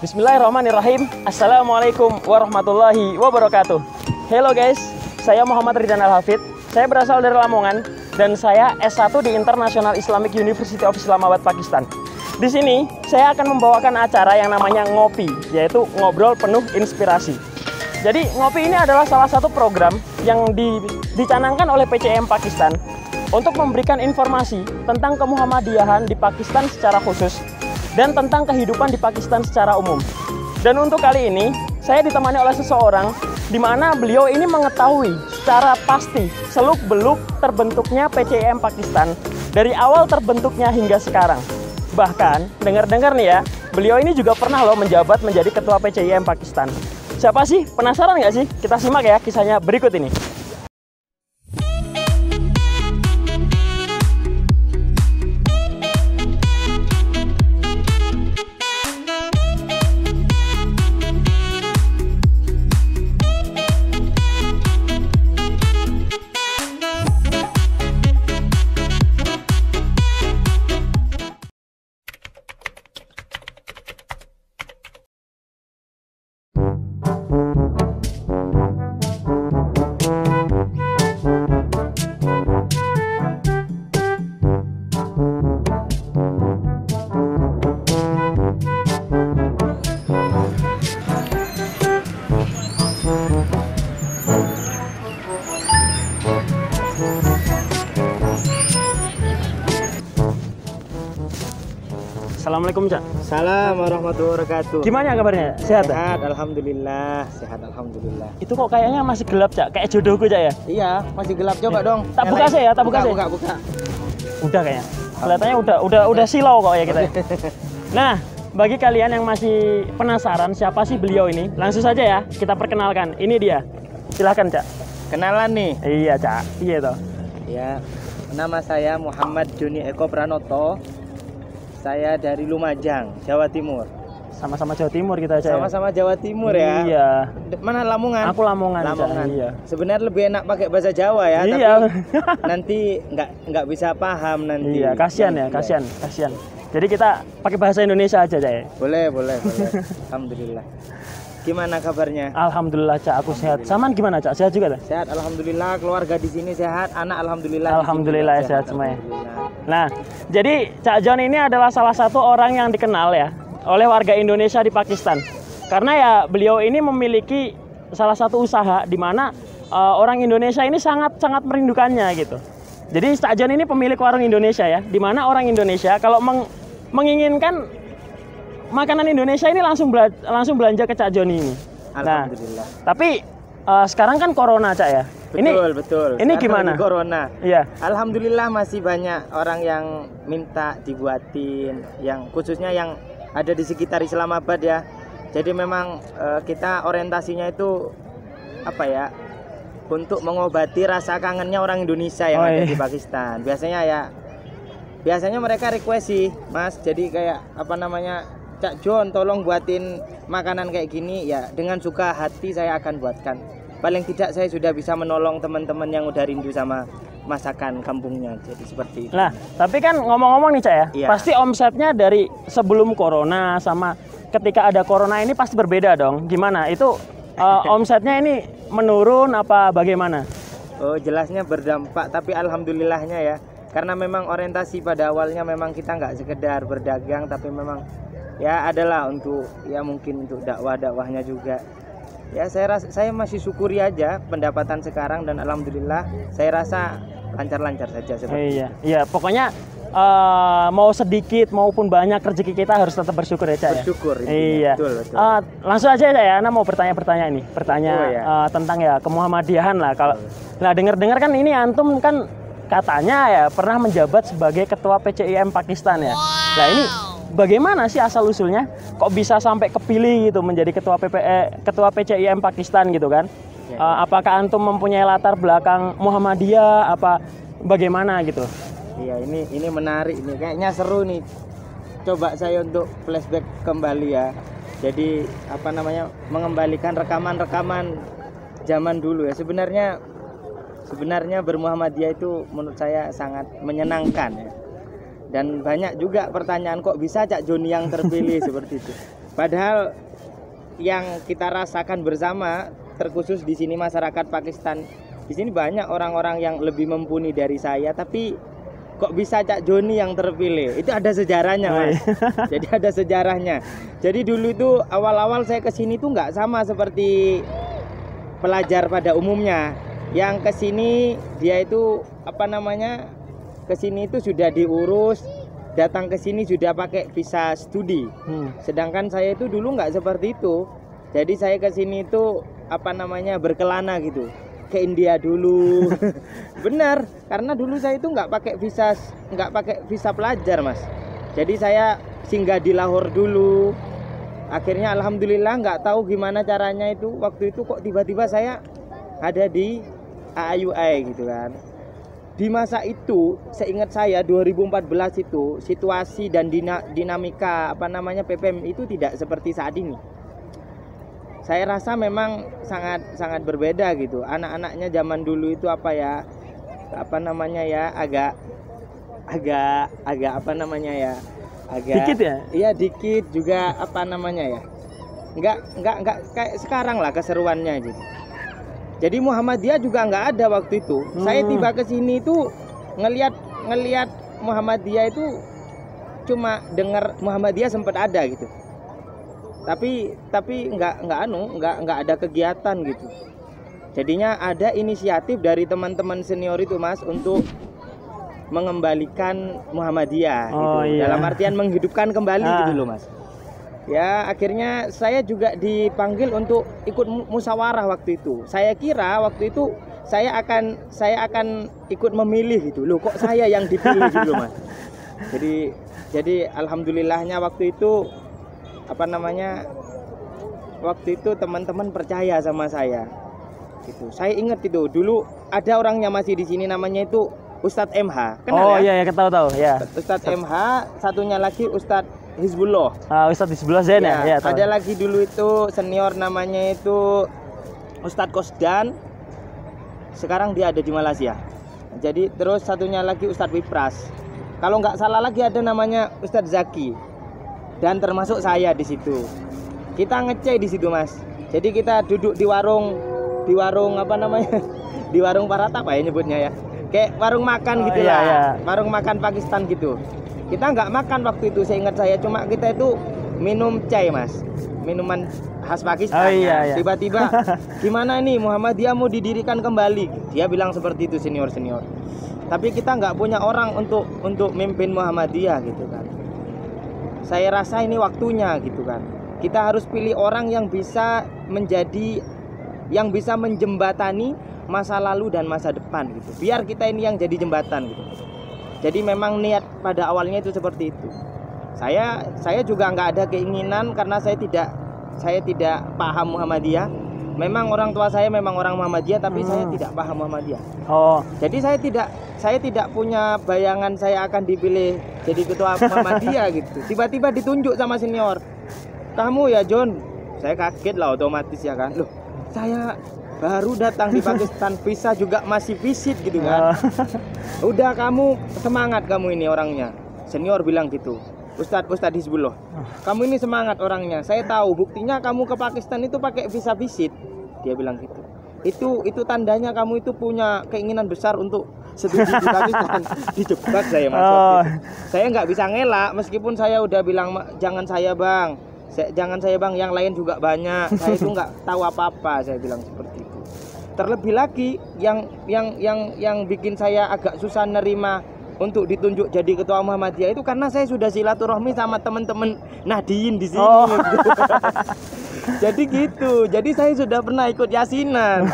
Bismillahirrahmanirrahim. Assalamualaikum warahmatullahi wabarakatuh. Hello guys, saya Muhammad Ridwan Al-Hafid. Saya berasal dari Lamongan dan saya S1 di International Islamic University of Islamabad, Pakistan. Di sini saya akan membawakan acara yang namanya Ngopi, yaitu ngobrol penuh inspirasi. Jadi Ngopi ini adalah salah satu program yang dicanangkan oleh PCIM Pakistan untuk memberikan informasi tentang kemuhammadiyahan di Pakistan secara khusus dan tentang kehidupan di Pakistan secara umum. Dan untuk kali ini, saya ditemani oleh seseorang di mana beliau ini mengetahui secara pasti seluk-beluk terbentuknya PCIM Pakistan dari awal terbentuknya hingga sekarang. Bahkan, dengar-dengar nih ya, beliau ini juga pernah loh menjabat menjadi ketua PCIM Pakistan. Siapa sih? Penasaran nggak sih? Kita simak ya kisahnya berikut ini. Assalamualaikum, Cak. Salam warahmatullahi wabarakatuh. Gimana kabarnya? Sehat? Sehat, alhamdulillah. Sehat, alhamdulillah. Itu kok kayaknya masih gelap, Cak. Kayak jodohku, Cak ya? Iya, masih gelap. Coba dong. Tak buka sih ya, tak buka sih. Buka. Udah kayaknya. Kelihatannya udah silau kok ya kita. Nah, bagi kalian yang masih penasaran siapa sih beliau ini, langsung saja ya kita perkenalkan. Ini dia. Silahkan, Cak. Kenalan nih. Iya, Cak. Iya toh. Ya, nama saya Muhammad Joni Eko Pranoto. Saya dari Lumajang, Jawa Timur. Sama-sama Jawa Timur kita, Cak. Sama-sama Jawa Timur ya. Iya. Mana Lamongan? Aku Lamongan, Cak. Lamongan. Iya. Sebenarnya lebih enak pakai bahasa Jawa ya, Iya. tapi nanti nggak bisa paham nanti. Iya, kasihan ya, kasihan. Jadi kita pakai bahasa Indonesia aja, Cak. Boleh. Alhamdulillah. Gimana kabarnya? Alhamdulillah, Cak, aku sehat. Saman gimana, Cak? Sehat juga, Cak? Sehat, alhamdulillah. Keluarga di sini sehat, anak alhamdulillah. Alhamdulillah sehat semuanya. Nah, jadi Cak John ini adalah salah satu orang yang dikenal ya oleh warga Indonesia di Pakistan. Karena ya beliau ini memiliki salah satu usaha di mana orang Indonesia ini sangat merindukannya gitu. Jadi Cak John ini pemilik warung Indonesia ya, di mana orang Indonesia kalau menginginkan makanan Indonesia ini langsung belanja ke Cak John ini. Alhamdulillah. Nah, tapi sekarang kan corona, Cak ya. Betul. Ini sekarang gimana? Corona. Iya. Alhamdulillah masih banyak orang yang minta dibuatin, yang khususnya yang ada di sekitar Islamabad ya. Jadi memang kita orientasinya itu apa ya? Untuk mengobati rasa kangennya orang Indonesia yang ada di Pakistan. Biasanya mereka request sih, Mas. Jadi kayak apa namanya? Cak John, tolong buatin makanan kayak gini ya. Dengan suka hati saya akan buatkan. Paling tidak saya sudah bisa menolong teman-teman yang udah rindu sama masakan kampungnya. Jadi seperti itu. Nah, tapi kan ngomong-ngomong nih, Cak ya. Iya. Pasti omsetnya dari sebelum corona sama ketika ada corona ini pasti berbeda dong. Gimana? Itu omsetnya ini menurun apa bagaimana? Oh, jelasnya berdampak, tapi alhamdulillahnya ya. Karena memang orientasi pada awalnya memang kita nggak sekedar berdagang, tapi memang ya adalah untuk ya mungkin untuk dakwahnya juga. Ya saya masih syukuri aja pendapatan sekarang dan alhamdulillah saya rasa lancar-lancar saja seperti Iya. Iya, pokoknya mau sedikit maupun banyak rezeki kita harus tetap bersyukur ya, Cak. Bersyukur. Iya. Betul. Langsung aja ya, Ana mau bertanya ini. Tentang ya kemuhammadiyahan lah. Kalau nah dengar-dengar kan ini antum kan katanya ya pernah menjabat sebagai ketua PCIM Pakistan ya. Nah, ini bagaimana sih asal usulnya kok bisa sampai kepilih gitu menjadi ketua PCIM Pakistan gitu kan? Apakah antum mempunyai latar belakang Muhammadiyah apa bagaimana gitu? Iya, ini menarik ini, kayaknya seru nih. Coba saya untuk flashback kembali ya. Jadi apa namanya mengembalikan rekaman-rekaman zaman dulu ya. Sebenarnya bermuhammadiyah itu menurut saya sangat menyenangkan ya. Dan banyak juga pertanyaan kok bisa Cak Joni yang terpilih seperti itu. Padahal yang kita rasakan bersama, terkhusus di sini masyarakat Pakistan, di sini banyak orang-orang yang lebih mumpuni dari saya, tapi kok bisa Cak Joni yang terpilih? Itu ada sejarahnya, Mas. Jadi ada sejarahnya. Jadi dulu itu awal-awal saya kesini tuh nggak sama seperti pelajar pada umumnya. Yang kesini dia itu kesini itu sudah diurus, datang ke sini sudah pakai visa studi. Sedangkan saya itu dulu nggak seperti itu. Jadi saya ke sini itu berkelana gitu. Ke India dulu. Benar, karena dulu saya itu nggak pakai visa pelajar, Mas. Jadi saya singgah di Lahore dulu. Akhirnya alhamdulillah nggak tahu gimana caranya itu. Waktu itu kok tiba-tiba saya ada di AAUI gitu kan. Di masa itu, seingat saya 2014 itu situasi dan dinamika PPM itu tidak seperti saat ini. Saya rasa memang sangat berbeda gitu. Anak-anaknya zaman dulu itu agak dikit ya? Iya, dikit juga Enggak kayak sekarang lah keseruannya gitu. Jadi Muhammadiyah juga nggak ada waktu itu. Saya tiba ke sini itu ngelihat Muhammadiyah itu cuma dengar Muhammadiyah sempat ada gitu. Tapi nggak ada kegiatan gitu. Jadinya ada inisiatif dari teman-teman senior itu, Mas, untuk mengembalikan Muhammadiyah gitu. Iya. Dalam artian menghidupkan kembali gitu loh, Mas. Ya, akhirnya saya juga dipanggil untuk ikut musyawarah waktu itu. Saya kira waktu itu saya akan ikut memilih gitu. Loh, kok saya yang dipilih gitu loh, Mas. Jadi alhamdulillahnya waktu itu waktu itu teman-teman percaya sama saya gitu. Saya ingat itu dulu ada orangnya masih di sini, namanya itu Ustadz MH. Kenal ya? Iya, tahu ya. Ustadz MH, satunya lagi Ustadz Hizbullah. Ustadz Hizbullah Zain ya? Ada lagi dulu itu senior namanya itu Ustadz Kosdan. Sekarang dia ada di Malaysia. Jadi terus satunya lagi Ustadz Wipras. Kalau nggak salah lagi ada namanya Ustadz Zaki. Dan termasuk saya di situ. Kita ngecek di situ, Mas. Jadi kita duduk di warung di warung Paratap ya nyebutnya ya. Kayak warung makan gitu lah. Iya. Warung makan Pakistan gitu. Kita nggak makan waktu itu, seingat saya, cuma kita itu minum chai, Mas. Minuman khas Pakistan. Iya. Tiba-tiba gimana nih Muhammadiyah mau didirikan kembali? Dia bilang seperti itu, senior. Tapi kita nggak punya orang untuk mimpin Muhammadiyah gitu kan. Saya rasa ini waktunya gitu kan. Kita harus pilih orang yang bisa menjembatani masa lalu dan masa depan gitu. Biar kita ini yang jadi jembatan gitu. Jadi memang niat pada awalnya itu seperti itu. Saya juga nggak ada keinginan, karena saya tidak paham Muhammadiyah. Memang orang tua saya memang orang Muhammadiyah, tapi saya tidak paham Muhammadiyah. Jadi saya tidak punya bayangan saya akan dipilih jadi ketua Muhammadiyah gitu. Tiba-tiba ditunjuk sama senior. Kamu ya John. Saya kaget lah otomatis ya kan. Loh, saya baru datang di Pakistan, visa juga masih visit gitu kan. Udah, kamu semangat, kamu ini orangnya. Senior bilang gitu. Ustadz Hizbullah, kamu ini semangat orangnya. Saya tahu buktinya kamu ke Pakistan itu pakai visa visit. Dia bilang gitu. Itu tandanya kamu itu punya keinginan besar untuk studi di Pakistan. Dijebak saya, Mas. Saya nggak bisa ngelak, meskipun saya udah bilang jangan saya bang, yang lain juga banyak. Saya itu nggak tahu apa-apa, saya bilang seperti itu. Terlebih lagi yang bikin saya agak susah nerima untuk ditunjuk jadi ketua Muhammadiyah itu karena saya sudah silaturahmi sama teman-teman Nahdien di sini. Jadi gitu. Jadi saya sudah pernah ikut yasinan.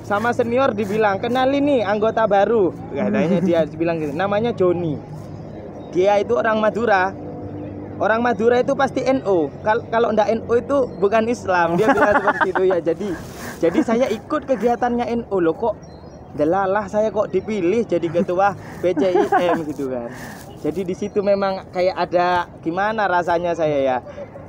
Sama senior dibilang, "Kenalin nih anggota baru." Katanya dia bilang gitu. Namanya Joni. Dia itu orang Madura. Orang Madura itu pasti NU. Kalau ndak NU itu bukan Islam. Dia bilang seperti itu ya. Jadi saya ikut kegiatannya NU loh, kok delalah saya kok dipilih jadi ketua PCIM gitu kan. Jadi di situ memang kayak ada gimana rasanya saya ya.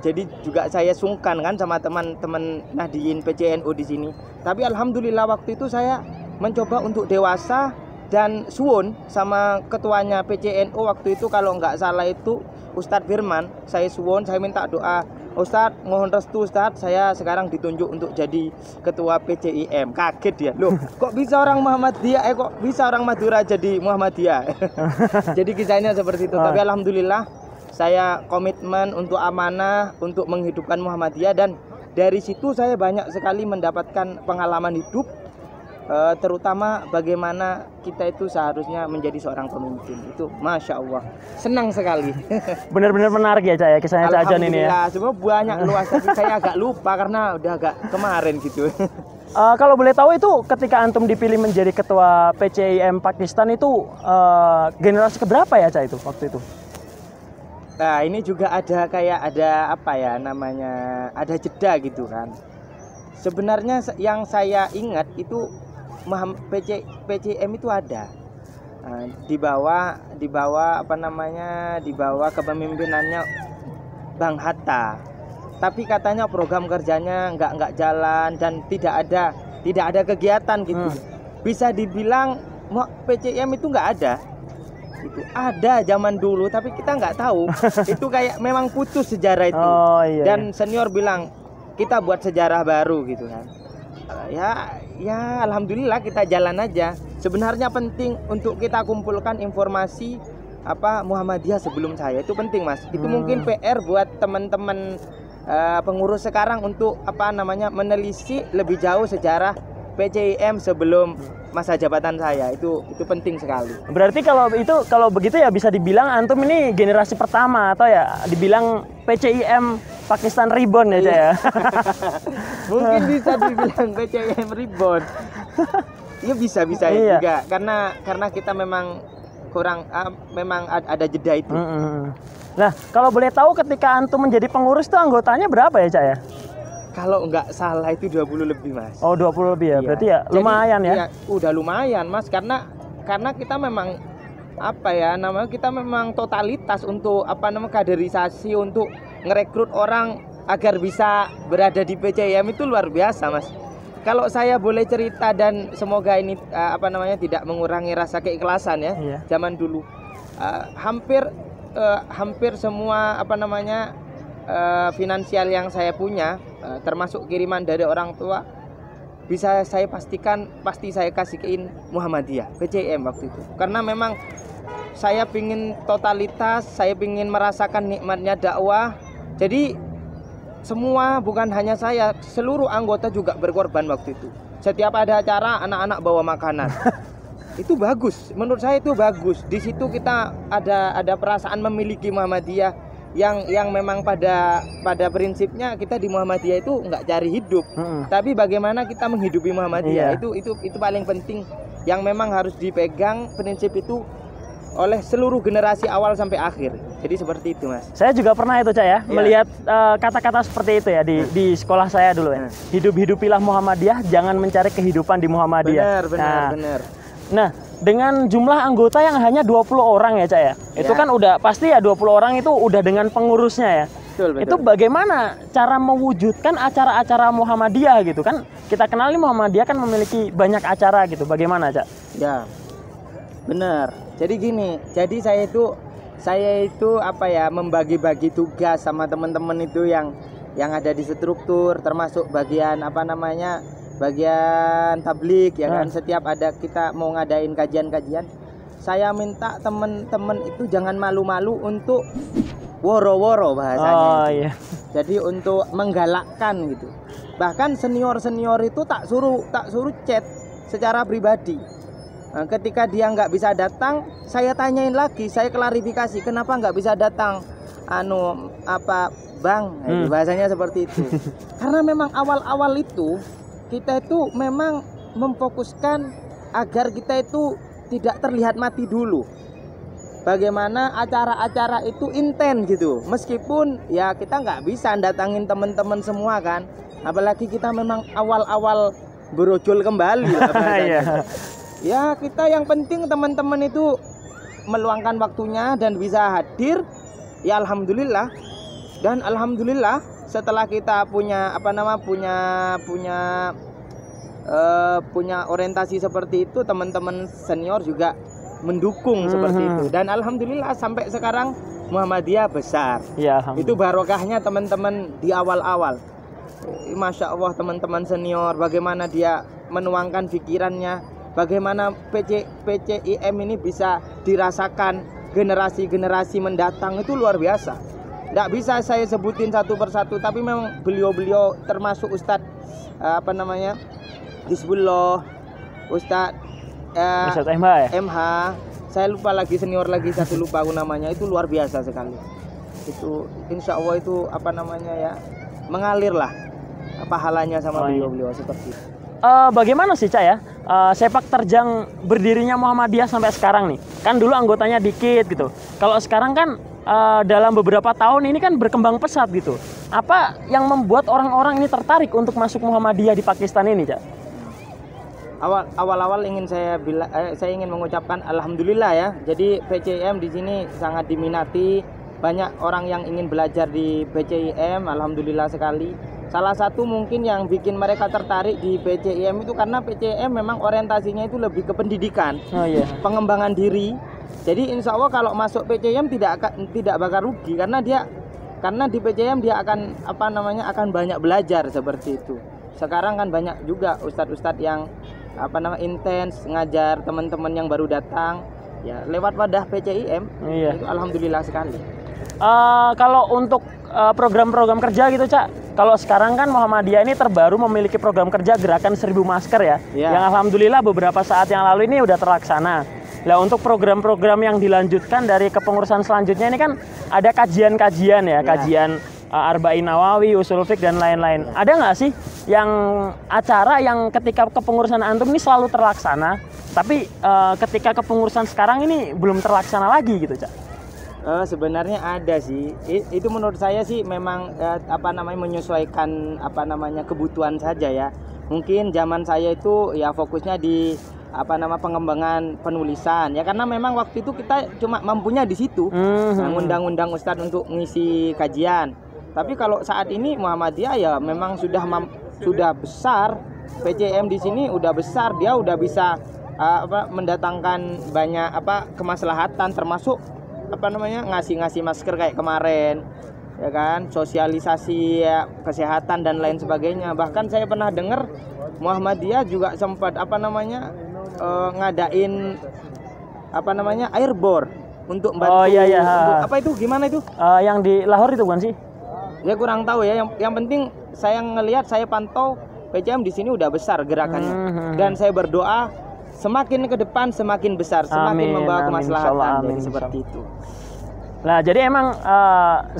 Jadi juga saya sungkan kan sama teman-teman Nahdien PCNU di sini. Tapi alhamdulillah waktu itu saya mencoba untuk dewasa dan suwun sama ketuanya PCNU waktu itu, kalau nggak salah itu Ustadz Firman, saya suwon, saya minta doa. Ustadz, mohon restu Ustadz, saya sekarang ditunjuk untuk jadi ketua PCIM. Kaget dia, loh kok bisa orang Muhammadiyah, kok bisa orang Madura jadi Muhammadiyah. Jadi kisahnya seperti itu. Tapi alhamdulillah saya komitmen untuk amanah, untuk menghidupkan Muhammadiyah, dan dari situ saya banyak sekali mendapatkan pengalaman hidup, terutama bagaimana kita itu seharusnya menjadi seorang pemimpin. Itu Masya Allah, senang sekali. Benar-benar menarik ya Cak ya, kisahnya Cak Jan ini ya. Alhamdulillah, semua banyak luas, tapi saya agak lupa karena udah agak kemarin gitu. Kalau boleh tahu itu ketika antum dipilih menjadi ketua PCIM Pakistan itu generasi keberapa ya Cak itu waktu itu? Nah ini juga ada apa ya namanya, ada jeda gitu kan. Sebenarnya yang saya ingat itu PCM itu ada di bawah apa namanya, di bawah kepemimpinannya Bang Hatta, tapi katanya program kerjanya nggak jalan dan tidak ada kegiatan gitu. Bisa dibilang PCM itu nggak ada, itu ada zaman dulu tapi kita nggak tahu. Itu kayak memang putus sejarah itu. Dan senior bilang kita buat sejarah baru gitu kan. Ya alhamdulillah kita jalan aja. Sebenarnya penting untuk kita kumpulkan informasi apa Muhammadiyah sebelum saya, itu penting Mas. Itu mungkin PR buat teman-teman pengurus sekarang untuk apa namanya menelisik lebih jauh sejarah PCIM sebelum masa jabatan saya. Itu penting sekali. Berarti kalau begitu ya bisa dibilang antum ini generasi pertama atau ya dibilang PCIM Pakistan Reborn ya Cak ya. Mungkin bisa dibilang PCIM Reborn. Iya bisa juga karena kita memang kurang memang ada jeda itu. Nah, kalau boleh tahu ketika antum menjadi pengurus itu anggotanya berapa ya Cak ya? Kalau nggak salah itu 20 lebih Mas. Oh 20 lebih ya, iya. Berarti ya lumayan. Jadi, ya? Udah lumayan Mas, karena kita memang apa ya namanya, kita memang totalitas untuk apa namanya kaderisasi, untuk ngerekrut orang agar bisa berada di PCIM itu luar biasa Mas. Kalau saya boleh cerita dan semoga ini apa namanya tidak mengurangi rasa keikhlasan ya. Iya. Zaman dulu hampir semua apa namanya finansial yang saya punya, termasuk kiriman dari orang tua, bisa saya pastikan pasti saya kasihin Muhammadiyah PCIM waktu itu. Karena memang saya pingin totalitas, saya pingin merasakan nikmatnya dakwah. Jadi semua, bukan hanya saya, seluruh anggota juga berkorban waktu itu. Setiap ada acara anak-anak bawa makanan. Itu bagus, menurut saya itu bagus. Di situ kita ada perasaan memiliki Muhammadiyah yang memang pada prinsipnya kita di Muhammadiyah itu nggak cari hidup, tapi bagaimana kita menghidupi Muhammadiyah. Itu paling penting, yang memang harus dipegang prinsip itu oleh seluruh generasi awal sampai akhir. Jadi seperti itu Mas. Saya juga pernah itu Cak ya, melihat kata-kata seperti itu ya di sekolah saya dulu ya. Hidup-hidupilah Muhammadiyah, jangan mencari kehidupan di Muhammadiyah. Benar. Nah, dengan jumlah anggota yang hanya 20 orang ya Cak ya. Itu kan udah pasti ya 20 orang itu udah dengan pengurusnya ya. Betul. Itu bagaimana cara mewujudkan acara-acara Muhammadiyah gitu kan? Kita kenal nih Muhammadiyah kan memiliki banyak acara gitu. Bagaimana Cak? Ya. Benar. Jadi gini, saya itu apa ya, membagi-bagi tugas sama teman-teman itu yang ada di struktur, termasuk bagian apa namanya, bagian tablik ya kan. Setiap ada kita mau ngadain kajian-kajian, saya minta teman-teman itu jangan malu-malu untuk woro-woro bahasanya. Jadi untuk menggalakkan gitu. Bahkan senior-senior itu tak suruh chat secara pribadi. Nah, ketika dia nggak bisa datang, saya tanyain lagi, saya klarifikasi kenapa nggak bisa datang, Bang, bahasanya seperti itu. Karena memang awal-awal itu kita itu memang memfokuskan agar kita itu tidak terlihat mati dulu. Bagaimana acara-acara itu intens gitu, meskipun ya kita nggak bisa datangin teman-teman semua kan, apalagi kita memang awal-awal berojol kembali lah bahasanya. Ya kita yang penting teman-teman itu meluangkan waktunya dan bisa hadir, ya alhamdulillah. Dan alhamdulillah setelah kita punya punya orientasi seperti itu, teman-teman senior juga mendukung seperti itu. Dan alhamdulillah sampai sekarang Muhammadiyah besar. Ya, Itu barokahnya teman-teman di awal-awal. Masya Allah teman-teman senior, bagaimana dia menuangkan pikirannya, bagaimana PCIM ini bisa dirasakan generasi-generasi mendatang, itu luar biasa. Tidak bisa saya sebutin satu persatu, tapi memang beliau-beliau termasuk Ustadz Hizbullah, Ustadz MH, saya lupa lagi senior lagi satu, lupa aku namanya, itu luar biasa sekali. Itu insya Allah itu mengalir lah pahalanya sama beliau-beliau seperti itu. Bagaimana sih Cak ya sepak terjang berdirinya Muhammadiyah sampai sekarang nih? Kan dulu anggotanya dikit gitu. Kalau sekarang kan dalam beberapa tahun ini kan berkembang pesat gitu. Apa yang membuat orang-orang ini tertarik untuk masuk Muhammadiyah di Pakistan ini, Cak? Awal-awal ingin saya ingin mengucapkan alhamdulillah ya. Jadi PCIM di sini sangat diminati, banyak orang yang ingin belajar di PCIM, alhamdulillah sekali. Salah satu mungkin yang bikin mereka tertarik di PCIM itu karena PCIM memang orientasinya itu lebih ke pendidikan, pengembangan diri. Jadi insya Allah kalau masuk PCIM tidak bakal rugi karena di PCIM dia akan akan banyak belajar seperti itu. Sekarang kan banyak juga ustadz-ustadz yang intens ngajar teman-teman yang baru datang ya lewat wadah PCIM. Itu alhamdulillah sekali. Kalau untuk program-program kerja gitu Cak, kalau sekarang kan Muhammadiyah ini terbaru memiliki program kerja gerakan 1000 masker ya, yang alhamdulillah beberapa saat yang lalu ini udah terlaksana. Nah untuk program-program yang dilanjutkan dari kepengurusan selanjutnya ini kan ada kajian-kajian ya, kajian Arba'in Nawawi, Ushul Fiqh dan lain-lain. Ada nggak sih yang acara yang ketika kepengurusan antum ini selalu terlaksana, tapi ketika kepengurusan sekarang ini belum terlaksana lagi gitu Cak? Sebenarnya ada sih. Itu menurut saya sih memang menyesuaikan kebutuhan saja ya. Mungkin zaman saya itu ya fokusnya di pengembangan penulisan ya, karena memang waktu itu kita cuma mampunya di situ, ngundang-undang ustadz untuk ngisi kajian. Tapi kalau saat ini Muhammadiyah ya memang sudah besar, PCIM di sini udah besar, dia udah bisa mendatangkan banyak kemaslahatan, termasuk ngasih masker kayak kemarin ya kan, sosialisasi ya, kesehatan dan lain sebagainya. Bahkan saya pernah dengar Muhammadiyah juga sempat ngadain airbor untuk bantu. Untuk itu gimana itu? Yang di Lahore itu bukan sih? Ya kurang tahu ya. Yang penting saya ngelihat, saya pantau PCIM di sini udah besar gerakannya. Dan saya berdoa semakin ke depan semakin besar, semakin membawa kemaslahatan seperti itu. Nah, jadi emang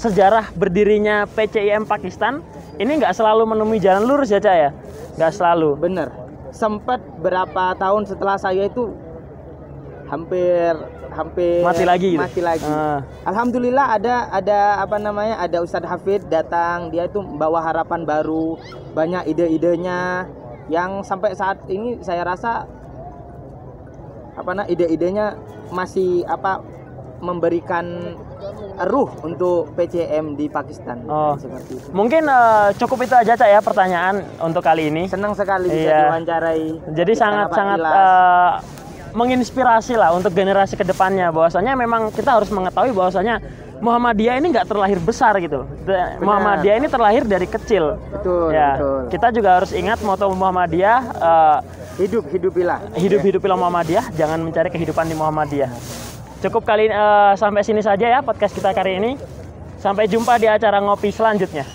sejarah berdirinya PCIM Pakistan ini nggak selalu menemui jalan lurus ya, Cak ya? Nggak selalu. Bener. Sempat berapa tahun setelah saya itu hampir mati lagi. Alhamdulillah ada Ustadz Hafid datang, dia itu membawa harapan baru, banyak ide-idenya yang sampai saat ini saya rasa ide-idenya masih memberikan ruh untuk PCIM di Pakistan. Seperti itu. Mungkin cukup itu aja Cak ya pertanyaan untuk kali ini. Senang sekali bisa diwawancarai. Jadi sangat-sangat menginspirasi lah untuk generasi kedepannya, bahwasanya memang kita harus mengetahui bahwasanya Muhammadiyah ini nggak terlahir besar gitu. Muhammadiyah ini terlahir dari kecil. Betul. Kita juga harus ingat moto Muhammadiyah, hidup-hidupilah Muhammadiyah, jangan mencari kehidupan di Muhammadiyah. Cukup sampai sini saja ya podcast kita kali ini. Sampai jumpa di acara ngopi selanjutnya.